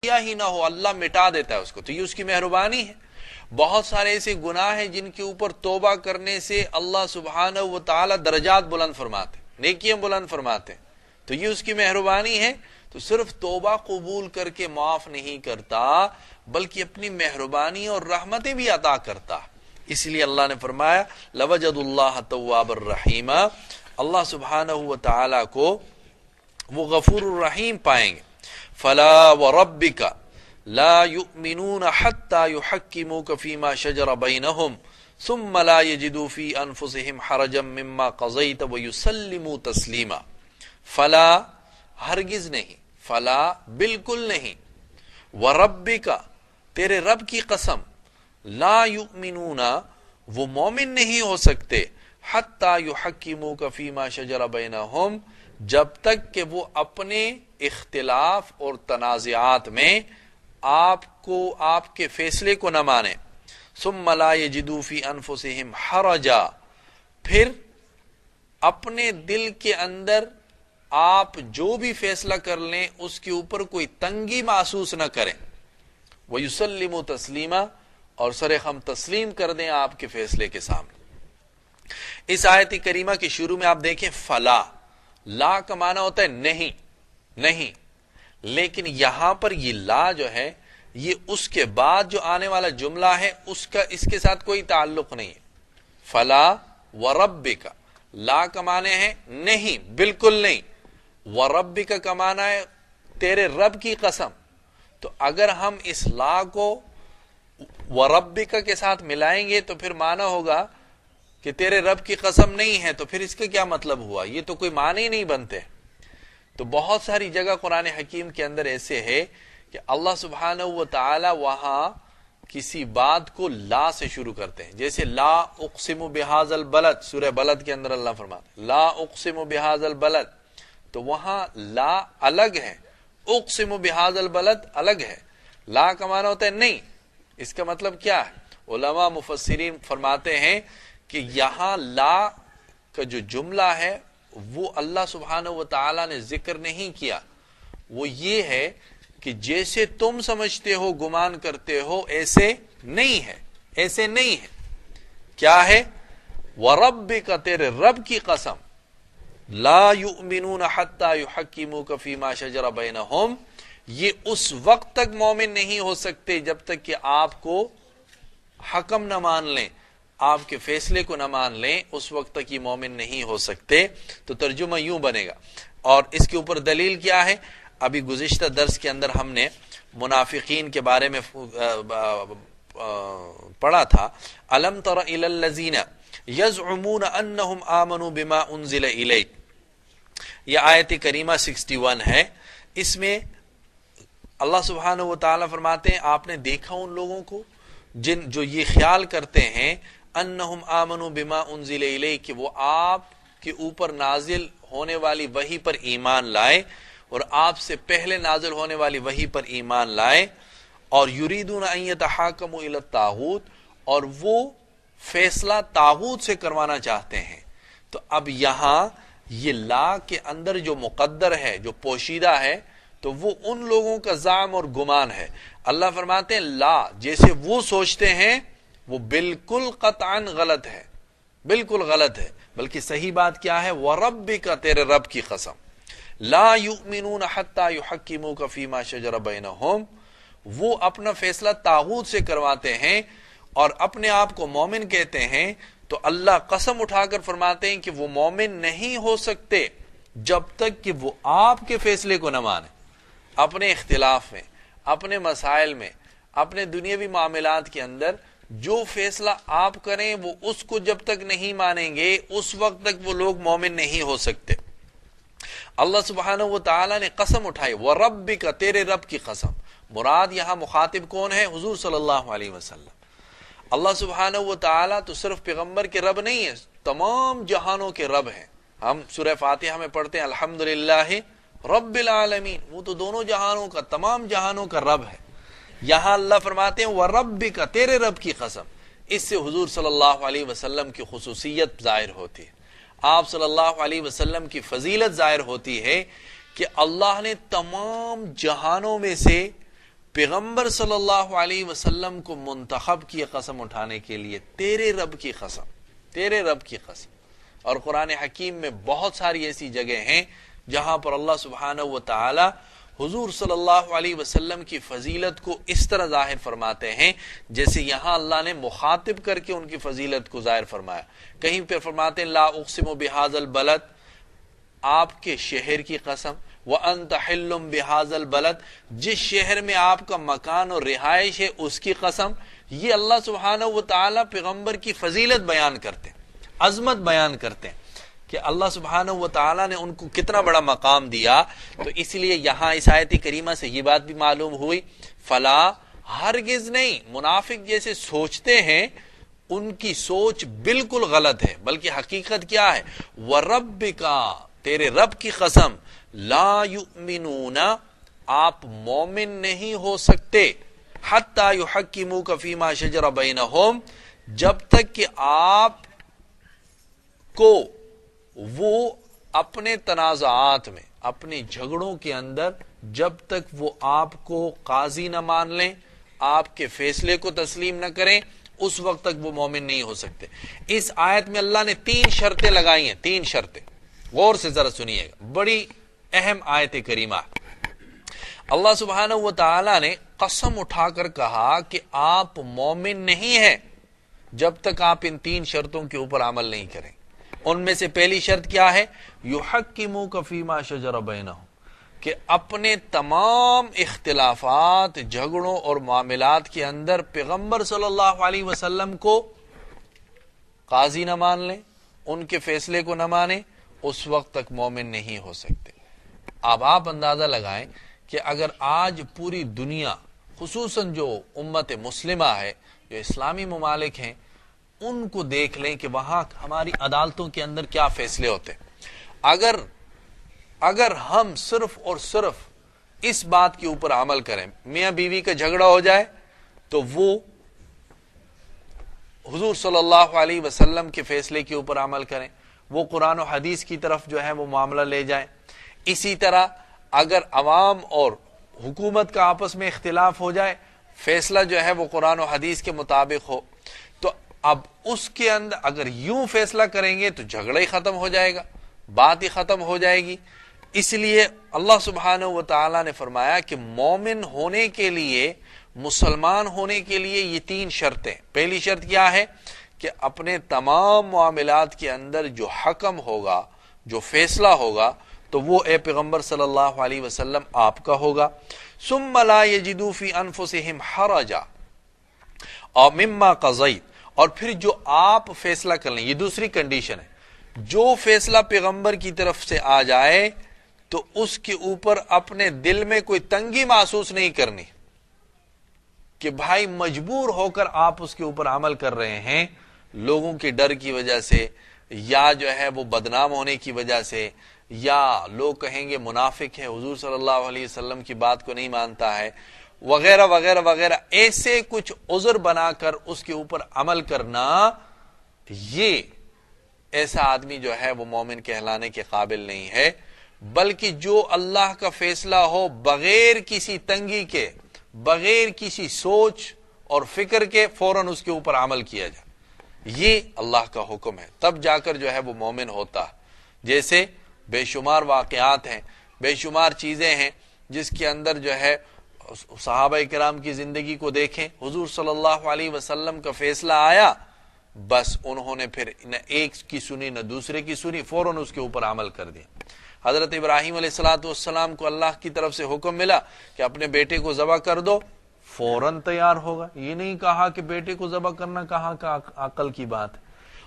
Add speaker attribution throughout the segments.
Speaker 1: کیا ہی نہ ہو اللہ مٹا دیتا ہے اس کو، تو یہ اس کی مہربانی ہے۔ بہت سارے ایسے گناہ ہیں جن کے اوپر توبہ کرنے سے اللہ سبحانہ و تعالی درجات بلند فرماتے، نیکیاں بلند فرماتے، تو یہ اس کی مہربانی ہے۔ تو صرف توبہ قبول کر کے معاف نہیں کرتا بلکہ اپنی مہربانی اور رحمتیں بھی عطا کرتا۔ اس لیے اللہ نے فرمایا لوجد اللہ تواب الرحیم، اللہ سبحانہ و تعالی کو وہ غفور الرحیم پائیں گے۔ فلا وربک لا یؤمنون حتی یحکموک فیما شجر بینہم ثم لا یجدوا فی انفسہم حرجا مما قضیت ویسلموا تسلیما۔ فلا ہرگز نہیں، فلا بالکل نہیں، وربک تیرے رب کی قسم، لا یؤمنون وہ مومن نہیں ہو سکتے، حتی یحکموک فیما شجر بینہم جب تک کہ وہ اپنے اختلاف اور تنازعات میں آپ کے فیصلے کو نہ مانے، ثم لا یجدوا فی انفسہم حرجا پھر اپنے دل کے اندر آپ جو بھی فیصلہ کر لیں اس کے اوپر کوئی تنگی محسوس نہ کریں، وَيُسَلِّمُ تَسْلِيمًا اور سر خم تسلیم کر دیں آپ کے فیصلے کے سامنے۔ اس آیت کریمہ کے شروع میں آپ دیکھیں فلا، لا کا معنی ہوتا ہے نہیں، نہیں، لیکن یہاں پر یہ لا جو ہے یہ اس کے بعد جو آنے والا جملہ ہے اس کے ساتھ کوئی تعلق نہیں ہے۔ فلا وربک، لا کا معنی ہے نہیں، بالکل نہیں، وربک کا معنی ہے تیرے رب کی قسم۔ تو اگر ہم اس لا کو وربک کے ساتھ ملائیں گے تو پھر معنی ہوگا کہ تیرے رب کی قسم نہیں ہے، تو پھر اس کا کیا مطلب ہوا؟ یہ تو کوئی معنی ہی نہیں بنتے۔ تو بہت ساری جگہ قرآن حکیم کے اندر ایسے ہے کہ اللہ سبحانہ و تعالی وہاں کسی بات کو لا سے شروع کرتے ہیں، جیسے لا اقسم بہذا البلد، سورہ بلد کے اندر اللہ فرماتے لا اقسم بہذا البلد، تو وہاں لا الگ ہے، اقسم بہذا البلد الگ ہے۔ لا کا معنی ہوتا ہے نہیں، اس کا مطلب کیا ہے؟ علماء مفسرین فرماتے ہیں کہ یہاں لا کا جو جملہ ہے وہ اللہ سبحانہ و تعالی نے ذکر نہیں کیا، وہ یہ ہے کہ جیسے تم سمجھتے ہو، گمان کرتے ہو، ایسے نہیں ہے، ایسے نہیں ہے۔ کیا ہے؟ وَرَبِّكَ تیرے رب کی قسم، لا یؤمنون حتی یحکموک فیما شجر بینہم، یہ اس وقت تک مومن نہیں ہو سکتے جب تک کہ آپ کو حکم نہ مان لیں، آپ کے فیصلے کو نہ مان لیں، اس وقت تک یہ مومن نہیں ہو سکتے۔ تو ترجمہ یوں بنے گا، اور اس کے اوپر دلیل کیا ہے؟ ابھی گزشتہ درس کے اندر ہم نے منافقین کے بارے میں پڑھا تھا، الم تر الی الذین یزعمون انہم آمنوا بما انزل الیک، یہ آیت کریمہ 61 ہے۔ اس میں اللہ سبحانہ و تعالی فرماتے ہیں آپ نے دیکھا ان لوگوں کو جو یہ خیال کرتے ہیں انہم آمنوا بما انزل الیک کہ وہ آپ کے اوپر نازل ہونے والی وحی پر ایمان لائے اور آپ سے پہلے نازل ہونے والی وحی پر ایمان لائے، اور یریدون ان یتحاکموا الی الطاغوت، اور وہ فیصلہ طاغوت سے کروانا چاہتے ہیں۔ تو اب یہاں یہ لا کے اندر جو مقدر ہے، جو پوشیدہ ہے، تو وہ ان لوگوں کا زعم اور گمان ہے۔ اللہ فرماتے ہیں لا جیسے وہ سوچتے ہیں وہ بالکل قطعاً غلط ہے، بالکل غلط ہے، بلکہ صحیح بات کیا ہے؟ وَرَبِّكَ تیرے رب کی قسم، لا یؤمنون حتی یحکموک فیما شجر بینہم، وہ اپنا فیصلہ طاغوت سے کرواتے ہیں اور اپنے آپ کو مومن کہتے ہیں۔ تو اللہ قسم اٹھا کر فرماتے ہیں کہ وہ مومن نہیں ہو سکتے جب تک کہ وہ آپ کے فیصلے کو نہ مانیں، اپنے اختلاف میں، اپنے مسائل میں، اپنے دنیاوی معاملات کے اندر جو فیصلہ آپ کریں وہ اس کو جب تک نہیں مانیں گے اس وقت تک وہ لوگ مومن نہیں ہو سکتے۔ اللہ سبحانہ و تعالی نے قسم اٹھائی، وَرَبِّكَ تیرے رب کی قسم، مراد یہاں مخاطب کون ہے؟ حضور صلی اللہ علیہ وسلم۔ اللہ سبحانہ و تعالی تو صرف پیغمبر کے رب نہیں ہے، تمام جہانوں کے رب ہیں۔ ہم سورہ فاتحہ میں پڑھتے ہیں الحمدللہ رب العالمین، وہ تو دونوں جہانوں کا، تمام جہانوں کا رب ہے۔ یہاں اللہ فرماتے ہیں وَرَبِّكَ تیرے رب کی قسم، اس سے حضور صلی اللہ علیہ وسلم کی خصوصیت ظاہر ہوتی ہے، آپ صلی اللہ علیہ وسلم کی فضیلت ظاہر ہوتی ہے کہ اللہ نے تمام جہانوں میں سے پیغمبر صلی اللہ علیہ وسلم کو منتخب کی قسم اٹھانے کے لیے، تیرے رب کی قسم، تیرے رب کی قسم. اور قرآن حکیم میں بہت ساری ایسی جگہ ہیں جہاں پر اللہ سبحانہ و تعالی حضور صلی اللہ علیہ وسلم کی فضیلت کو اس طرح ظاہر فرماتے ہیں جیسے یہاں اللہ نے مخاطب کر کے ان کی فضیلت کو ظاہر فرمایا. کہیں پہ فرماتے ہیں لا اقسم بہذا البلد، آپ کے شہر کی قسم، وَأَنْتَ حِلٌّ بِهَذَا الْبَلَدِ، جس شہر میں آپ کا مکان اور رہائش ہے اس کی قسم. یہ اللہ سبحانہ و تعالی پیغمبر کی فضیلت بیان کرتے ہیں، عظمت بیان کرتے ہیں کہ اللہ سبحانہ و تعالی نے ان کو کتنا بڑا مقام دیا. تو اس لیے یہاں اس آیت کریمہ سے یہ بات بھی معلوم ہوئی، فلا ہرگز نہیں، منافق جیسے سوچتے ہیں ان کی سوچ بالکل غلط ہے، بلکہ حقیقت کیا ہے، وَرَبِّكَ، تیرے رب کی قسم، لا یؤمنون، آپ مومن نہیں ہو سکتے، حتی یحکموک فیما شجر بینہم، جب تک کہ آپ کو وہ اپنے تنازعات میں، اپنے جھگڑوں کے اندر، جب تک وہ آپ کو قاضی نہ مان لیں، آپ کے فیصلے کو تسلیم نہ کریں، اس وقت تک وہ مومن نہیں ہو سکتے. اس آیت میں اللہ نے 3 شرطیں لگائی ہیں، 3 شرطیں، غور سے ذرا سنیے گا، بڑی اہم آیت کریمہ. اللہ سبحانہ و تعالی نے قسم اٹھا کر کہا کہ آپ مومن نہیں ہیں جب تک آپ ان 3 شرطوں کے اوپر عمل نہیں کریں. ان میں سے پہلی شرط کیا ہے، یحکموک فیما شجر بینہم، کہ اپنے تمام اختلافات، جھگڑوں اور معاملات کے اندر پیغمبر صلی اللہ علیہ وسلم کو قاضی نہ مان لیں، ان کے فیصلے کو نہ مانیں، اس وقت تک مومن نہیں ہو سکتے. اب آپ اندازہ لگائیں کہ اگر آج پوری دنیا، خصوصاً جو امت مسلمہ ہے، جو اسلامی ممالک ہیں، ان کو دیکھ لیں کہ وہاں ہماری عدالتوں کے اندر کیا فیصلے ہوتے. اگر ہم صرف اور صرف اس بات کے اوپر عمل کریں، میاں بیوی کا جھگڑا ہو جائے تو وہ حضور صلی اللہ علیہ وسلم کے فیصلے کے اوپر عمل کریں، وہ قرآن و حدیث کی طرف جو ہے وہ معاملہ لے جائیں. اسی طرح اگر عوام اور حکومت کا آپس میں اختلاف ہو جائے، فیصلہ جو ہے وہ قرآن و حدیث کے مطابق ہو، تو اب اس کے اندر اگر یوں فیصلہ کریں گے تو جھگڑا ہی ختم ہو جائے گا، بات ہی ختم ہو جائے گی. اس لیے اللہ سبحانہ و تعالی نے فرمایا کہ مومن ہونے کے لیے، مسلمان ہونے کے لیے یہ 3 شرطیں. پہلی شرط کیا ہے کہ اپنے تمام معاملات کے اندر جو حکم ہوگا، جو فیصلہ ہوگا، تو وہ اے پیغمبر صلی اللہ علیہ وسلم آپ کا ہوگا. ثم لا یجدوا فی انفسہم حرجا اور مما قضیت، اور پھر جو آپ فیصلہ کر لیں، یہ دوسری کنڈیشن ہے، جو فیصلہ پیغمبر کی طرف سے آ جائے تو اس کے اوپر اپنے دل میں کوئی تنگی محسوس نہیں کرنی کہ بھائی مجبور ہو کر آپ اس کے اوپر عمل کر رہے ہیں، لوگوں کے ڈر کی وجہ سے، یا جو ہے وہ بدنام ہونے کی وجہ سے، یا لوگ کہیں گے منافق ہے، حضور صلی اللہ علیہ وسلم کی بات کو نہیں مانتا ہے، وغیرہ وغیرہ وغیرہ. ایسے کچھ عذر بنا کر اس کے اوپر عمل کرنا، یہ ایسا آدمی جو ہے وہ مومن کہلانے کے قابل نہیں ہے. بلکہ جو اللہ کا فیصلہ ہو بغیر کسی تنگی کے، بغیر کسی سوچ اور فکر کے، فوراً اس کے اوپر عمل کیا جائے، یہ اللہ کا حکم ہے. تب جا کر جو ہے وہ مومن ہوتا. جیسے بے شمار واقعات ہیں، بے شمار چیزیں ہیں جس کے اندر جو ہے صحابہ کرام کی زندگی کو دیکھیں، حضور صلی اللہ علیہ وسلم کا فیصلہ آیا، بس انہوں نے پھر نہ ایک کی سنی نہ دوسرے کی سنی، فوراً اس کے اوپر عمل کر دیا. حضرت ابراہیم علیہ السلام کو اللہ کی طرف سے حکم ملا کہ اپنے بیٹے کو ذبح کر دو، فوراً تیار ہوگا. یہ نہیں کہا کہ بیٹے کو ذبح کرنا کہاں کا عقل کی بات ہے.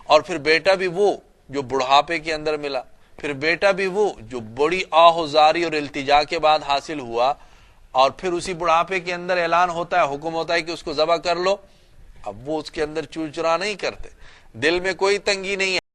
Speaker 1: اور پھر بیٹا بھی وہ جو بڑھاپے کے اندر ملا، پھر بیٹا بھی وہ جو بڑی آہوزاری اور التجا کے بعد حاصل ہوا، اور پھر اسی بڑھاپے کے اندر اعلان ہوتا ہے، حکم ہوتا ہے کہ اس کو ذبح کر لو. اب وہ اس کے اندر چوچرا نہیں کرتے، دل میں کوئی تنگی نہیں ہے.